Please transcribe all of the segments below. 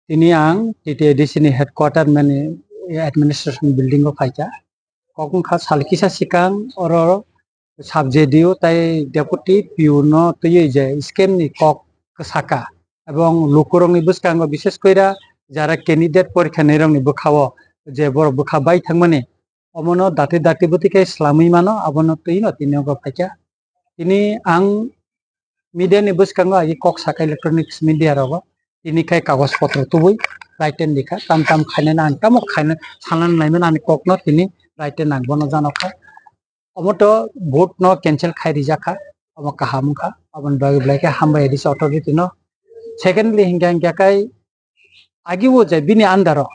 Tini ang TTADC ni headquarter mani administration building ko faika. Kokung khas halkisa sikang oro subjedio tai deputy piuno tuye je scheme ni kok kesaka. Ebong lukurong ni buskango bises koira jara candidate porikha nerong ni bukhawo je bor bukhabai thangmani omono dati butike slami mano abono tuino tinio faika. Tini ang media ni buskango agi kok saka electronics media rogo. Ini kai kagos potro tubui written dikha tam khaine na tamok khaine sanan naimen ani kokno tini written nang bono janokha omoto vote no cancel khai rijaka omo kahamkha abon bagi blaike hamba edis authority no secondly hingga kai agiwo je bini andaro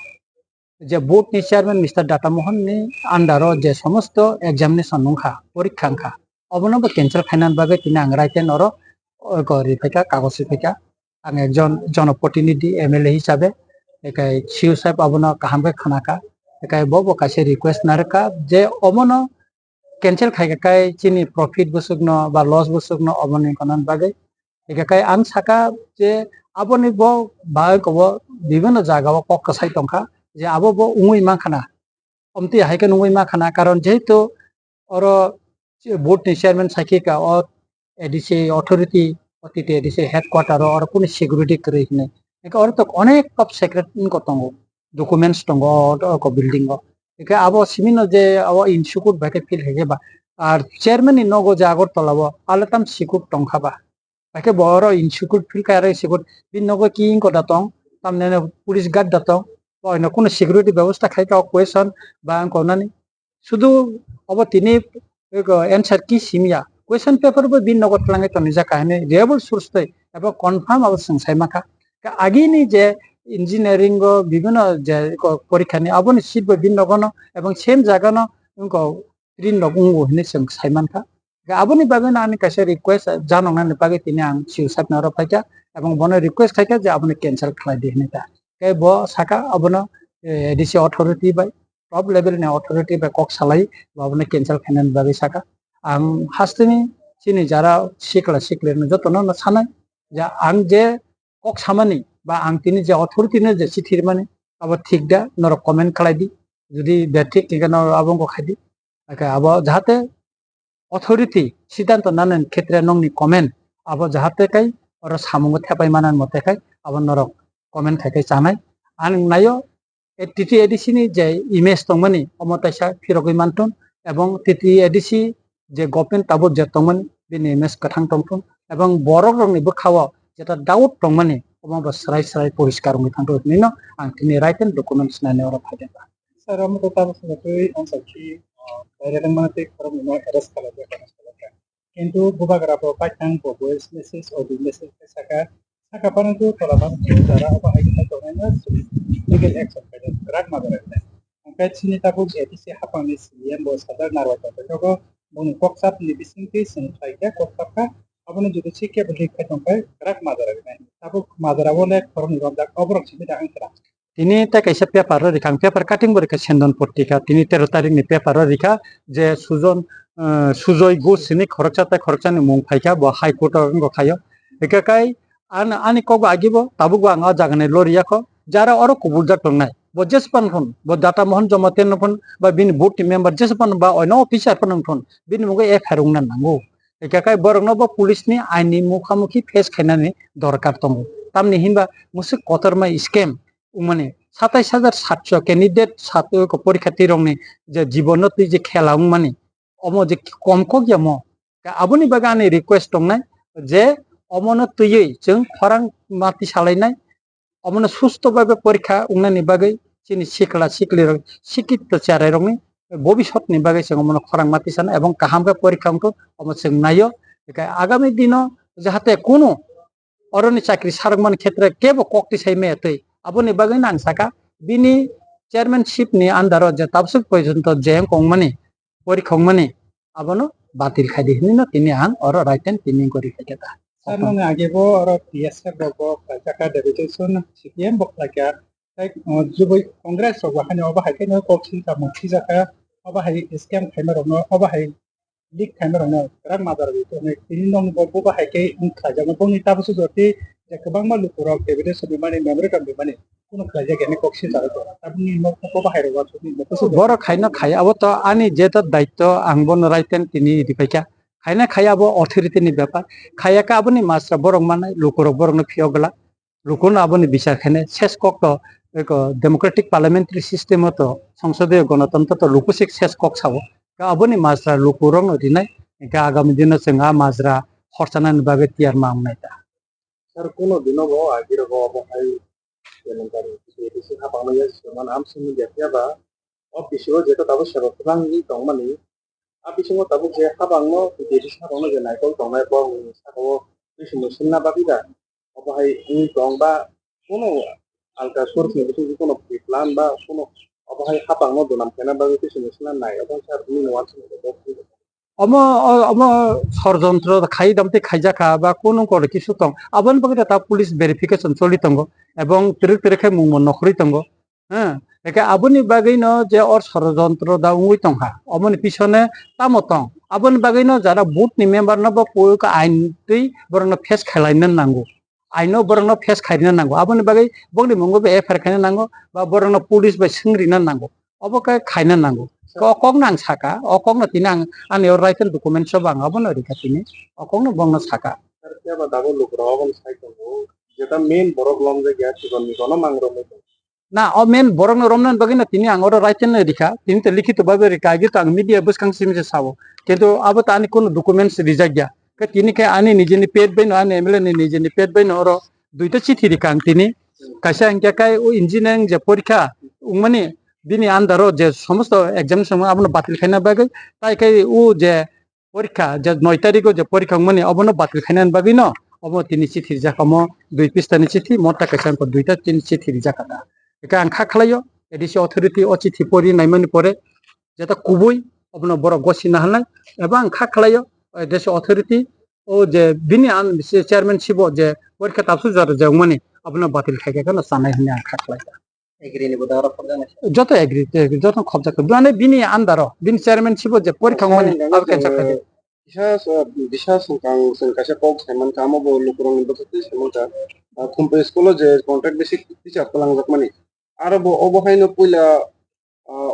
je board ni chairman Mr. Data Mohan ni andaro je somosto examination nungkha porikha ngkha obono bo cancel khainan bagi tini ang written oro gori pheka kagos pheka ang ekjon জনপ্রতিনিধি MLA হিসাবে একাই see you সাহেব আবনো কাহামকে খানাকা একাই Bob কাছে request নারকা যে অমনো cancel খাইকাই চিনি profit বসুকনো বা লস বসুকনো অবনি কনান বাগে একাই আং সাকা যে আবনি ব বা কব বিভিন্ন জায়গাও কক কাসাই টংকা যে আবো ব উঙ্গুই মাখানা অমতি হাইকে নুঙ্গুই মাখানা কারণ যেহেতু অর বোর্ড নি চেয়ারম্যান সাকিকা অ এডিসি অথরিটি অতীতে এডিসি হেডকোয়ার্টার আর কোনো সিকিউরিটি করেইনে একে অর তো অনেক কপ সিক্রেট কতঙ্গ ডকুমেন্টস টঙ্গ অ বিল্ডিং একে আবো সিমিন যে আবো ইনসিকিউর ভাকে ফিল হেগে বা আর চেয়ারম্যান নগো যে আগর তলাব আলেতাম সিকিউর টংখাবা ভাকে বড় ইনসিকিউর ফিল কারে সিকিউর বিন নগো কি কটা টং তামনে পুলিশ গার্ড দাতং অন্য কোনো সিকিউরিটি ব্যবস্থা খাইকা কোয়েশন বা কোনানি শুধু অব তিনি এনসার কি সিমিয়া question paper bo bin nogot lange to nija kahine reliable source tai eba confirm abo sungsai maka agini je engineering go bibino je porikha ni aboni sheet bo bin nogono ebong same jaga no ko rin nogungo hine sungsai manka aboni bagana ani kaise request janong na page tini ang siu sap na ro paika ebong bono request khaika je aboni cancel khlai di hine ta ke bo saka abono dc authority by top level ni authority by kok salai aboni cancel khainan bagi saka ang hastini sini jara sikla siklen jotono na sanai ja ang je kok samani ba ang tini je authority ne je chithir mane abo thikda nor comment khalai di jodi betik tigano abong ko khadi aka abo jahate authority siddhanto nanan khetre nongni comment abo jahate kai or samungo thepai manan mote kai abo nor comment khai kai chanai ang nayo TT ADC ni je image tongmani omotaisa phirogoi mantun ebong TT ADC যে government তাবো যে তংমান বিনি MS কাথাং টংটং এবং বড় রংনি বখাও যেটা doubt টংমানি অমব সরাই পরিষ্কার me থাংটো নিনো আং তিনি রাইটেন ডকুমেন্টস নানে ওরা ফাইদেন স্যার আমি তো তার সাথে আনসার কি বাইরে মানে ফরম নো এরেস্ট করা যায় কিন্তু বুবাগরা পাইতাং ভয়েস মেসেজ অডিও মেসেজ সাকা সাকা পানতু তলাবান যারা অবাহাই তো না লিগেল অ্যাকশন করে রাগ mother angkai sini tabuk edisi hapang ni siam bo sadar narwata ko bung koksap ni bisingki sengkaika koksapka abone যদি শিখে বলি খাইতংকাই রাক মাদারা tabuk madara bole খরম রমদাক অবরক সিমিদা আংকরা তিনি তা কাইসা পেপার রিখাং পেপার কাটিং বরিখা সেন্দন পত্রিকা তিনি 13 তারিখ নি পেপার রিখা যে সুজয় ঘোষ সিনি খরকচানি মুং ফাইকা ব হাইকোর্ট গো খায় একাকাই আনি কগো আগিব তাবুগো আঙা জাগানে লরিয়াখো যারা or কবুলজাক টংনাই bo jespan phon bo data mohon jomaten phon ba bin board member jespan ba oino officer phon phon bin mugo e kharung na nango ekakai borong no ba police ni aini mukhamukhi face khainani dorkar tongo tamni hinba musik kotorma scam মানে 27700 candidate ছাত্র পরীক্ষার্থী রংনি যে জীবনত যে খেলাং মানে অম যে কম কগিয়াম আবনি বাগানে request দংনাই যে অমনো তুই जों খরাং মাটি সালাইনাই অমনো সুস্থভাবে পরীক্ষা উংনানি বাগৈ চিনি শিখলা শিখলি শিক্ষিত চারাই রংনি ভবিষ্যৎনি বাগৈ जों অমনো খরাং মাটি সানা এবং কাহামকে পরীক্ষাংটো অম जों নাইও আগামী দিন যাহাতে কোনো অরনি চাকরি সারমান ক্ষেত্রে কেব কক্তি সাইমে এতই aboni bagay nang saka bini chairmanship ni andaro je tabsuk পর্যন্ত যে কংমানি পরীক্ষংমানি abono batil khai dihni no tini ang oro raiten tini kori khaketa sarno agebo oro PSF bobo kaka delegation CPM bok laka tai juboi congress oba hani oba haike no koksin ta mukhi jaka oba hai scam khaimar no oba hai leak khaimar no rak madar bi to ne tini nong bobo ba haike in khaja no boni tabsu joti যে গোবাং মালু পুরক evidence বিমানে memorandum বিমানে কোনো খাইজা কেনে কক্ষে যাবে তো আপনি মক্তব্য বাহির হওয়া ছবি বড় খাইনো খাই আবো তো আনি যেটা দায়িত্ব আংবন রাইতেন তিনি দিপাইকা খাইনা খাই আবো অথরিটিনি ব্যাপার খাইয়াকা আবনি মাসরা বরং মানে লোকর বরং ফিয়গলা লোকন আবনি বিচার খানে শেষ কক তো ডেমোক্রেটিক পার্লামেন্টারি সিস্টেম তো সংসদীয় গণতন্ত্র তো লোকসিক শেষ কক সাবো আবনি মাসরা লোকরং দিনাই আগামী দিনে जोंहा মাজরা খরচানানি বাগে তিয়ার মামনাই তা স্যার কোনো দিনও আগের অবহাই elementary itu apa namanya cuman am sini dia ba office lo jeto tabu sero kurang ni tong mani api semua tabu je habang no di sa tong je nai tong nai bong sa ko isu musim na babi da apa hai ni tong ba kono alka source ni betul kono plan ba kono apa hai habang no donam kena ba isu musim na nai apa sar ni nuan sini অম অম ষড়যন্ত্র খাই দামতে খাইজাখা বা কোনো করে কিছু তং আবন বাগে তা police verification চলি তঙ্গ এবং তিরক তিরকে মুং নখরি তঙ্গ হ্যাঁ একে আবনি বাগৈ ন যে অর ষড়যন্ত্র দা উই তংহা অমনি পিছনে তামো তং আবনি বাগৈ ন যারা বুথ নি মেম্বার ন বা পয়ক আইন তুই বরং ফেস খেলাইনো নাঙ্গো আইনো বরং ফেস খাইনো নাঙ্গো আবনি বাগৈ বংনি মঙ্গ বে এফআর খাইনো নাঙ্গো বা বরং পুলিশ বা সিংরিনো নাঙ্গো অবকে খাইনো নাঙ্গো অকক নাং সাকা অকক না তিনাং ani raiten document so bang abon ori katini okong no bongno saka ya ba dago luk rawon sai tong যেটা মেইন বড় ব্লম যে গ্যাস জীবন কোনো মাংরো না ও main borong no romnan bagina tini ang oro raiten no rika tini te likhito babe rika agi to ang media buskang simje sabo কিন্তু abo ta ani kono documents rijagya ke tini ke ani nijini pet bain ani emle ni nijini pet bain oro duita chithi rika ang tini kaisa angke kai o engineering je porikha ungmani bini andaro je somosto examination abno batil khaina bagay tai kai u je পরীক্ষা যে 9 তারিখে যে পরীক্ষা মানে অবন বাতিল খাইনান বাবি ন of তিনি চিঠি জাকাম 2 পৃষ্ঠানি চিঠি মোটা কাইসান পর 2টা 3 চিঠি জাকাতা একা আং খাখলাইও এডিসি অথরিটি ও চিঠি পড়ি নাইমানি পরে যেটা কুবই অবন বড় গসি না হানাই এবং আং খাখলাইও এডিসি অথরিটি ও যে বিনি আন চেয়ারম্যান শিব যে পরীক্ষা তাপসু যার যে মানে অবন বাতিল খাইকে কেন সানাই হনে আং খাখলাইতা যত এগ্রি যত খবজা মানে বিনি আন্দারো বিনি চেয়ারম্যান শিব যে পরীক্ষা মানে আবে ক্যান্সার খাইতে bisa sengkang sengkasya kok seman kamu bawa lukurang itu tuh seman kan kumpai sekolah je kontrak basic teacher pelang jak mani ara bo obohay no pula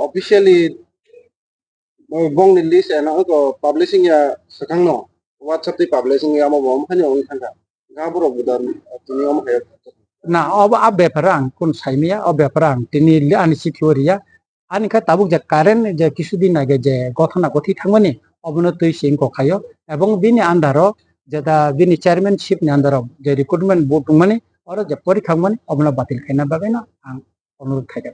officially bong ni list na ko publishing ya sekang no whatsapp di publishing ya mo bom hani on thanga gabro budan tini om hay না of আবে পারাং কোন সাইমিয়া অবে পারাং তিনি আনি সিকিউরিয়া আনি কা তাবুক যে কারেন্ট যে কিছুদিন আগে যে ঘটনা গতি থাকমানি অবনতই সিং কখায় এবং বিনি আন্ডারও যেটা বিনি চেয়ারম্যানশিপ নি আন্ডারও যে রিক্রুটমেন্ট বোর্ড মানে আর যে পরীক্ষা মানে অবনা বাতিল খাইনা বাবে না অনুরোধ খাইটা